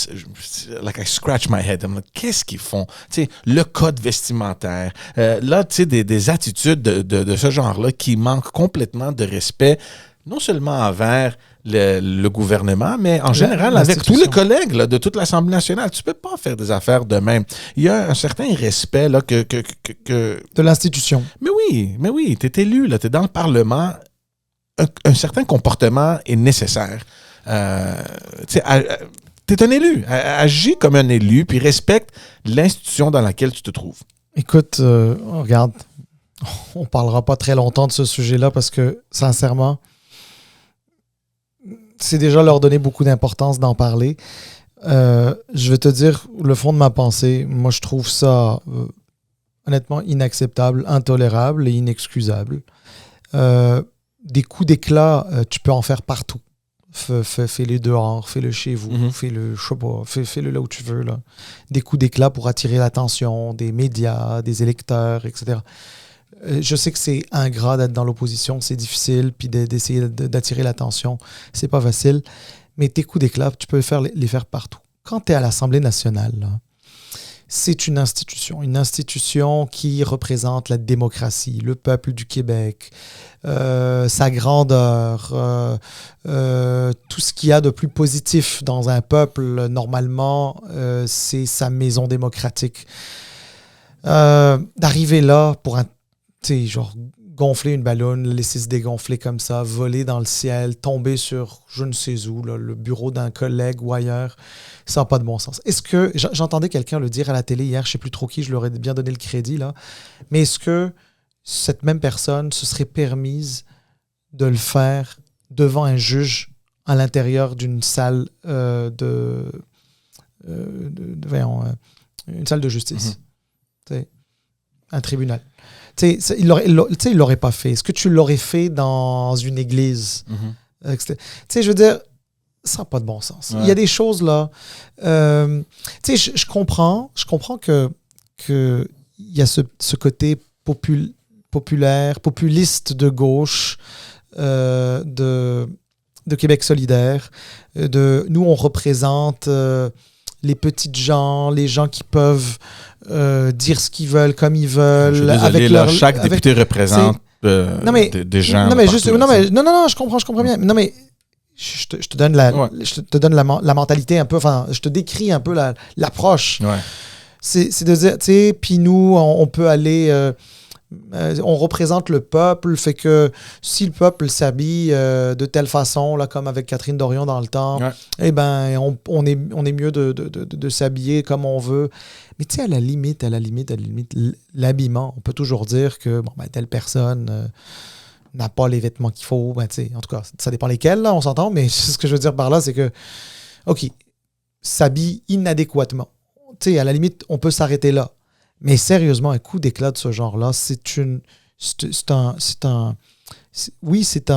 like I scratch my head. I'm like, qu'est-ce qu'ils font? Tu sais, le code vestimentaire. Là, tu sais, des attitudes de ce genre-là qui manquent complètement de respect, non seulement envers le gouvernement, mais en général avec tous les collègues là, de toute l'Assemblée nationale. Tu peux pas faire des affaires de même. Il y a un certain respect là, que de l'institution. Mais oui, tu es élu, tu es dans le Parlement. Un certain comportement est nécessaire. Tu es un élu. Agis comme un élu, puis respecte l'institution dans laquelle tu te trouves. Écoute, regarde, on parlera pas très longtemps de ce sujet-là parce que, sincèrement, c'est déjà leur donner beaucoup d'importance d'en parler. Je vais te dire le fond de ma pensée. Moi, je trouve ça honnêtement inacceptable, intolérable et inexcusable. Des coups d'éclat, tu peux en faire partout. Fais-les dehors, fais-le chez vous, fais-le, je sais pas, fais-le là où tu veux. Là. Des coups d'éclat pour attirer l'attention des médias, des électeurs, etc. Je sais que c'est ingrat d'être dans l'opposition, c'est difficile, puis d'essayer d'attirer l'attention, c'est pas facile, mais tes coups d'éclat, tu peux les faire partout. Quand tu es à l'Assemblée nationale, là, c'est une institution qui représente la démocratie, le peuple du Québec, sa grandeur, tout ce qu'il y a de plus positif dans un peuple, normalement, c'est sa maison démocratique. D'arriver là pour genre gonfler une ballonne, laisser se dégonfler comme ça, voler dans le ciel, tomber sur je ne sais où, là, le bureau d'un collègue ou ailleurs, ça n'a pas de bon sens. Est-ce que, j'entendais quelqu'un le dire à la télé hier, je ne sais plus trop qui, je leur ai bien donné le crédit, là, mais est-ce que cette même personne se serait permise de le faire devant un juge à l'intérieur d'une salle une salle de justice, un tribunal? Il l'aurait pas fait. Est-ce que tu l'aurais fait dans une église? Je veux dire, ça n'a pas de bon sens. Ouais. Il y a des choses là. Je comprends que il y a ce côté populaire, populiste de gauche de Québec solidaire. Nous, on représente les petites gens, les gens qui peuvent dire ce qu'ils veulent, comme ils veulent. Je suis désolé, chaque député représente des gens. Non, mais je comprends bien. Non, mais je te donne la mentalité un peu, enfin, je te décris un peu l'approche. Ouais. C'est de dire, puis nous, on peut aller On représente le peuple, fait que si le peuple s'habille de telle façon, là, comme avec Catherine Dorion dans le temps, eh ben, on est mieux de s'habiller comme on veut. Mais tu sais, à la limite, l'habillement, on peut toujours dire que telle personne n'a pas les vêtements qu'il faut. Ben, en tout cas, ça dépend lesquels, là, on s'entend, mais ce que je veux dire par là, c'est que, OK, s'habille inadéquatement. Tu sais, à la limite, on peut s'arrêter là. Mais sérieusement, un coup d'éclat de ce genre-là, c'est un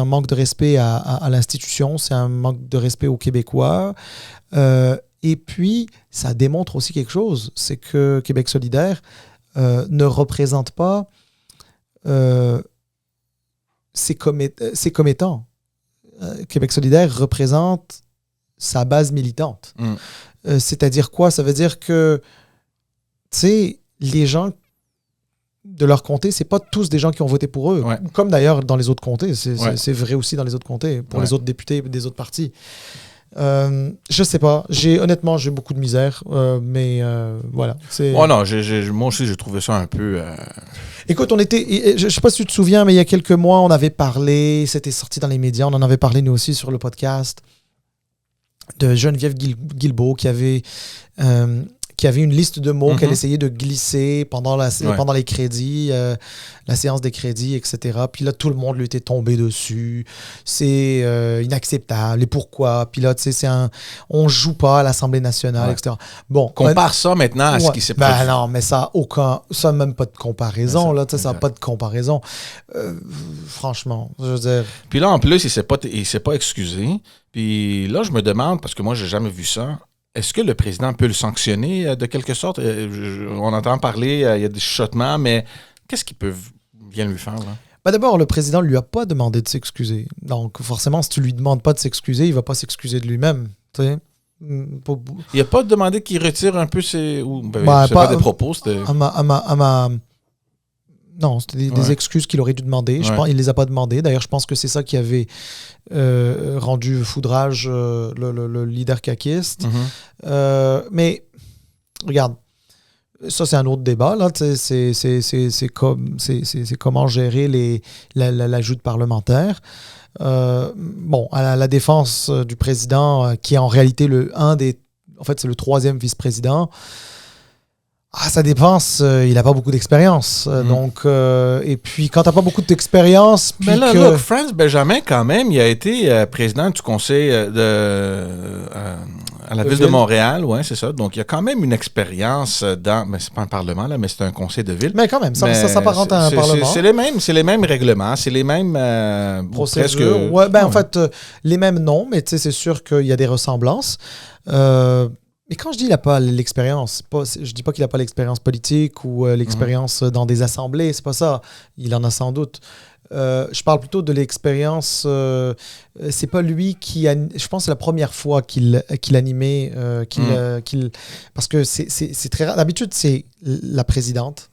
manque de respect à l'institution, c'est un manque de respect aux Québécois. Et puis, ça démontre aussi quelque chose, c'est que Québec solidaire ne représente pas ses commettants. Québec solidaire représente sa base militante. C'est-à-dire quoi? Ça veut dire que, tu sais, les gens de leur comté, c'est pas tous des gens qui ont voté pour eux. Ouais. Comme d'ailleurs dans les autres comtés. C'est vrai aussi dans les autres comtés, pour les autres députés des autres partis. Je sais pas. Honnêtement, j'ai beaucoup de misère. Mais voilà. Oh non, moi aussi, j'ai trouvé ça un peu... Écoute, je sais pas si tu te souviens, mais il y a quelques mois, on avait parlé, c'était sorti dans les médias, on en avait parlé nous aussi sur le podcast, de Geneviève Guilbeault qui avait une liste de mots qu'elle essayait de glisser pendant les crédits, la séance des crédits, etc. Puis là, tout le monde lui était tombé dessus. C'est inacceptable. Et pourquoi? Puis là, tu sais, on joue pas à l'Assemblée nationale, etc. Bon, compare ça maintenant à ce qui s'est passé. Non, mais ça n'a même pas de comparaison. Ça n'a pas de comparaison. Franchement, je veux dire... Puis là, en plus, il s'est pas excusé. Puis là, je me demande, parce que moi, j'ai jamais vu ça, est-ce que le président peut le sanctionner de quelque sorte? On entend parler, il y a des chuchotements, mais qu'est-ce qu'il peut bien lui faire, là? D'abord, le président ne lui a pas demandé de s'excuser. Donc, forcément, si tu lui demandes pas de s'excuser, il va pas s'excuser de lui-même. Il n'a pas demandé qu'il retire un peu ses... pas des propos, c'était... Non, c'était des excuses qu'il aurait dû demander. Je pense, il ne les a pas demandées. D'ailleurs, je pense que c'est ça qui avait rendu foudrage le leader caquiste. Mais, regarde, ça, c'est un autre débat. Là. C'est comment gérer l'ajout de parlementaires. À la défense du président, qui est en réalité c'est le troisième vice-président. Sa défense, il n'a pas beaucoup d'expérience. Donc, et puis, quand tu n'as pas beaucoup d'expérience... Mais là, look, Franz Benjamin, quand même, il a été président du conseil à la ville de Montréal. Oui, c'est ça. Donc, il y a quand même une expérience dans... Mais c'est pas un parlement, là, mais c'est un conseil de ville. Mais quand même, ça s'apparente à un parlement. C'est les mêmes règlements, c'est les mêmes... procédures. En fait, les mêmes non, mais c'est sûr qu'il y a des ressemblances. Mais quand je dis qu'il n'a pas l'expérience, je dis pas qu'il n'a pas l'expérience politique ou l'expérience dans des assemblées, c'est pas ça. Il en a sans doute. Je parle plutôt de l'expérience. C'est pas lui qui... je pense que c'est la première fois qu'il animait. Parce que c'est très rare. D'habitude, c'est la présidente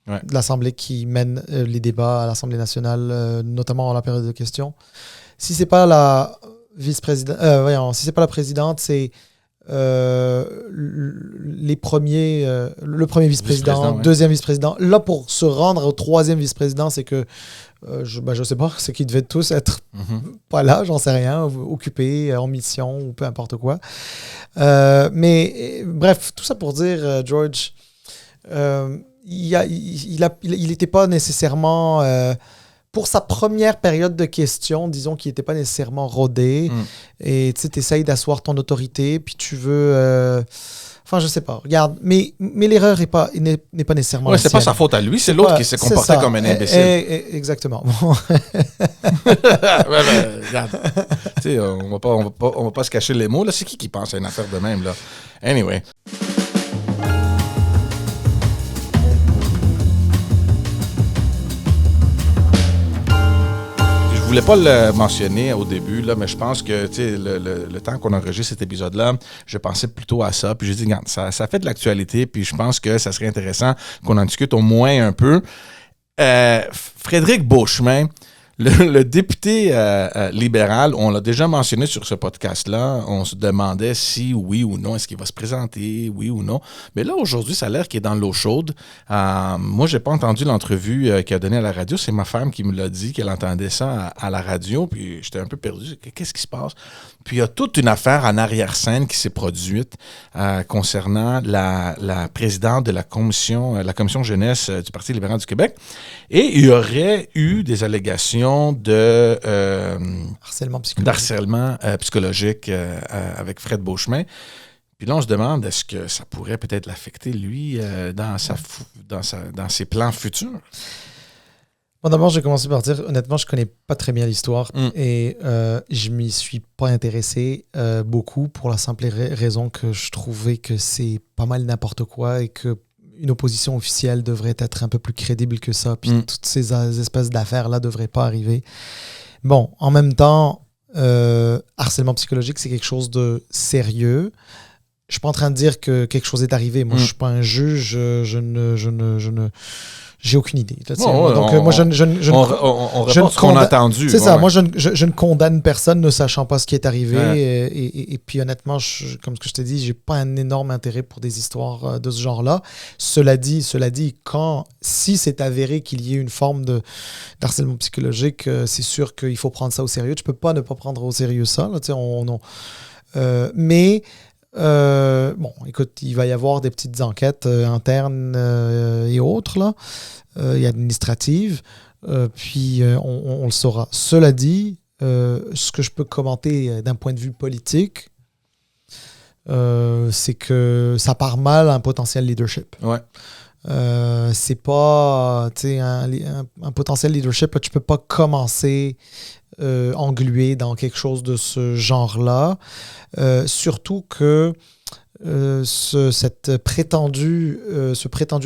de l'Assemblée qui mène les débats à l'Assemblée nationale, notamment en la période de questions. Si c'est pas la vice-présidente... si c'est pas la présidente, c'est... le premier vice-président, deuxième vice-président. Là, pour se rendre au troisième vice-président, c'est que je sais pas, c'est qu'ils devaient tous être pas là, j'en sais rien, occupés, en mission ou peu importe quoi. Mais bref, tout ça pour dire, George, il n'était pas nécessairement... pour sa première période de questions, disons qu'il n'était pas nécessairement rodé. Et tu essayes d'asseoir ton autorité, puis tu veux... je sais pas. Regarde, mais l'erreur n'est pas nécessairement la c'est sienne. Pas sa faute à lui, c'est l'autre qui s'est comporté comme un imbécile. Exactement. Regarde. On va pas se cacher les mots. Là. C'est qui pense à une affaire de même, là? Anyway. Je voulais pas le mentionner au début, là, mais je pense que le temps qu'on enregistre cet épisode-là, je pensais plutôt à ça. Puis j'ai dit, regarde, ça fait de l'actualité, puis je pense que ça serait intéressant qu'on en discute au moins un peu. Frédéric Beauchemin, Le député libéral, on l'a déjà mentionné sur ce podcast-là, on se demandait si oui ou non, est-ce qu'il va se présenter, oui ou non. Mais là, aujourd'hui, ça a l'air qu'il est dans l'eau chaude. Moi, je n'ai pas entendu l'entrevue qu'il a donnée à la radio. C'est ma femme qui me l'a dit, qu'elle entendait ça à la radio. Puis j'étais un peu perdu. Qu'est-ce qui se passe? Puis il y a toute une affaire en arrière-scène qui s'est produite concernant la présidente de la commission jeunesse du Parti libéral du Québec. Et il y aurait eu des allégations de harcèlement psychologique avec Fred Beauchemin. Puis là, on se demande, est-ce que ça pourrait peut-être l'affecter, lui, dans ses plans futurs? Bon, d'abord, j'ai commencé par dire, honnêtement, je connais pas très bien l'histoire et je m'y suis pas intéressé beaucoup pour la simple raison que je trouvais que c'est pas mal n'importe quoi et que une opposition officielle devrait être un peu plus crédible que ça. Puis toutes ces espèces d'affaires-là ne devraient pas arriver. Bon, en même temps, harcèlement psychologique, c'est quelque chose de sérieux. Je ne suis pas en train de dire que quelque chose est arrivé. Moi, je ne suis pas un juge. J'ai aucune idée. Là, moi, on répond ce qu'on a entendu. C'est ça. Moi, je ne condamne personne ne sachant pas ce qui est arrivé. Et puis, honnêtement, comme ce que je t'ai dit, j'ai pas un énorme intérêt pour des histoires de ce genre-là. Cela dit, si c'est avéré qu'il y ait une forme d'harcèlement psychologique, c'est sûr qu'il faut prendre ça au sérieux. Tu peux pas ne pas prendre au sérieux ça. Là, mais bon, écoute, il va y avoir des petites enquêtes internes et autres, là, et administratives, puis on le saura. Cela dit, ce que je peux commenter d'un point de vue politique, c'est que ça part mal un potentiel leadership. Ouais. C'est pas un potentiel leadership, tu peux pas commencer englué dans quelque chose de ce genre-là. Surtout que ce prétendu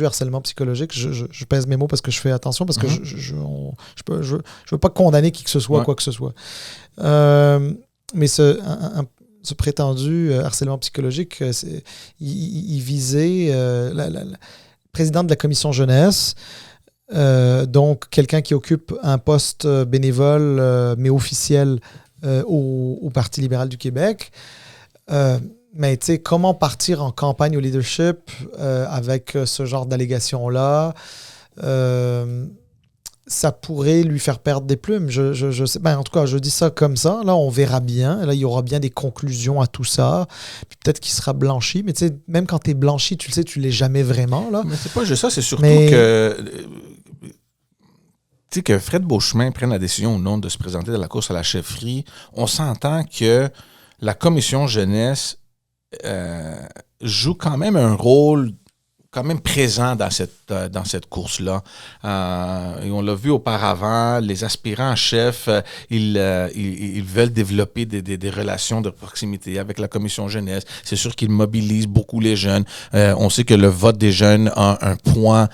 harcèlement psychologique, je pèse mes mots parce que je fais attention, parce que je veux pas condamner qui que ce soit, quoi que ce soit. Mais ce prétendu harcèlement psychologique, il visait la présidente de la commission jeunesse, donc quelqu'un qui occupe un poste bénévole mais officiel au Parti libéral du Québec. Mais tu sais, comment partir en campagne au leadership avec ce genre d'allégations-là? Ça pourrait lui faire perdre des plumes. Je sais, en tout cas, je dis ça comme ça. Là, on verra bien. Là, il y aura bien des conclusions à tout ça. Puis peut-être qu'il sera blanchi. Mais tu sais, même quand tu es blanchi, tu le sais, tu ne l'es jamais vraiment. Là. Mais c'est pas juste ça, c'est surtout que... Tu sais, que Fred Beauchemin prenne la décision ou non de se présenter dans la course à la chefferie, on s'entend que la commission jeunesse joue quand même un rôle quand même présent dans cette course-là. Et on l'a vu auparavant, les aspirants chefs, ils veulent développer des relations de proximité avec la commission jeunesse. C'est sûr qu'ils mobilisent beaucoup les jeunes. On sait que le vote des jeunes a un point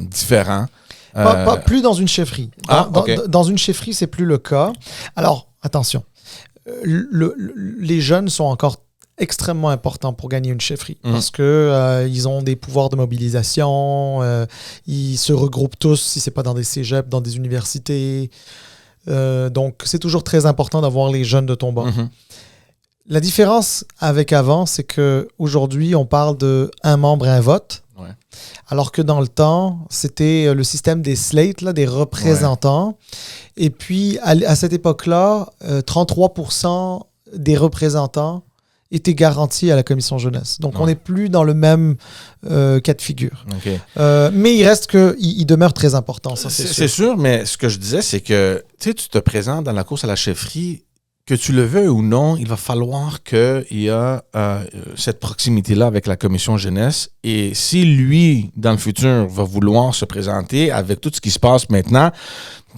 différent. Pas plus dans une chefferie. Dans une chefferie, c'est plus le cas. Alors, attention, les jeunes sont encore extrêmement importants pour gagner une chefferie parce que ils ont des pouvoirs de mobilisation, ils se regroupent tous, si c'est pas dans des cégeps, dans des universités. Donc, c'est toujours très important d'avoir les jeunes de ton bord. La différence avec avant, c'est qu'aujourd'hui, on parle de un membre, un vote. Ouais. Alors que dans le temps, c'était le système des slates, là, des représentants. Ouais. Et puis, à cette époque-là, 33% des représentants étaient garantis à la commission jeunesse. Donc, on n'est plus dans le même cas de figure. Okay. Mais il reste qu'il demeure très important, ça, c'est sûr. C'est sûr, mais ce que je disais, c'est que tu te présentes dans la course à la chefferie, que tu le veux ou non, il va falloir qu'il y ait cette proximité-là avec la commission jeunesse. Et si lui, dans le futur, va vouloir se présenter avec tout ce qui se passe maintenant,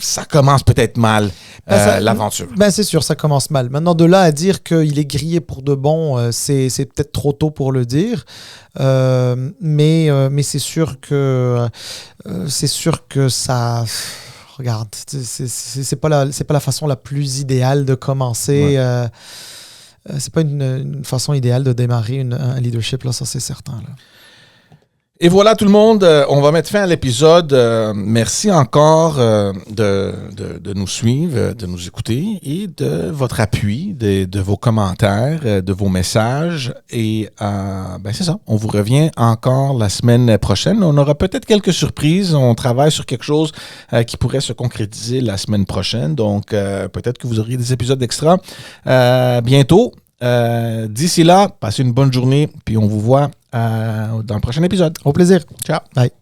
ça commence peut-être mal, l'aventure. C'est sûr, ça commence mal. Maintenant, de là à dire qu'il est grillé pour de bon, c'est peut-être trop tôt pour le dire. Mais c'est sûr que ça... Regarde, c'est pas la façon la plus idéale de commencer. C'est pas une façon idéale de démarrer un leadership, là, ça c'est certain. Là. Et voilà tout le monde, on va mettre fin à l'épisode. Merci encore de nous suivre, de nous écouter et de votre appui, de vos commentaires, de vos messages. Et c'est ça, on vous revient encore la semaine prochaine. On aura peut-être quelques surprises. On travaille sur quelque chose qui pourrait se concrétiser la semaine prochaine. Donc peut-être que vous auriez des épisodes extra bientôt. D'ici là, passez une bonne journée, puis on vous voit dans le prochain épisode. Au plaisir. Ciao. Bye.